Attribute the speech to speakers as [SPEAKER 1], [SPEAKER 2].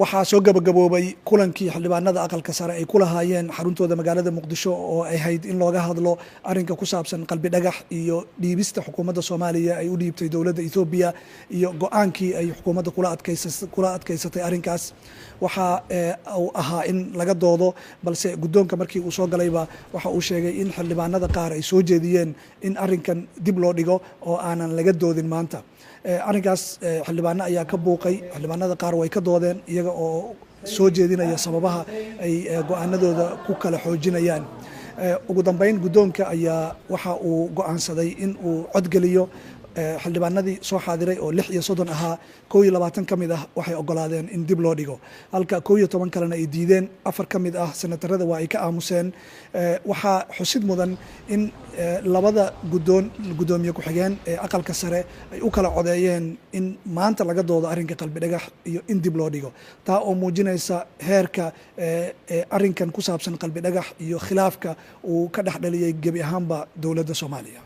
[SPEAKER 1] waxaa soo gabagaboobay kulankii xildhibaanada aqalka sare ay ku lahaayeen xaruntooda magaalada muqdisho oo ay ahayd in looga hadlo arinka ku saabsan qalbi dhagax iyo dhiibista xukuumadda Soomaaliya ay u dhiibtay dowladda Ethiopia iyo go'aankii ay xukuumadda kula adkaysatay arinkaas waxa uu ahaa in laga doodo balse guddoonka markii uu soo galayba waxa uu sheegay in xildhibaanada qaar ay soo jeediyeen in arinkan dib loo dhigo oo aanan laga doodin maanta arinkaas xildhibaano ayaa ka buuqay xildhibaanada qaar way ka doodeen iyaga oo soo jeedinaya sababaha ay go'aanadooda ku kala xoojinayaan ugu dambeyn guddoonka ayaa waxa uu go'aansaday in uu codgeliyo xildhibaanadii soo xaadiray oo 36 ahaa 21 ka mid ah waxay ogolaadeen in dib loo dhigo halka 11 kalena ay diideen 4 ka mid ah senatarada waa ay ka aamuseen waxaa xusid mudan in labada gudoomiye ku xigeen ee aqalka sare ay u kala codeeyeen in maanta laga doodo arrinka qalbi dhagax iyo in dib loo dhigo taa oo muujinaysa heerka arrinkan ku saabsan qalbi dhagax iyo khilaafka uu ka dhaxdhaliyay gebi ahaanba dowladda Soomaaliya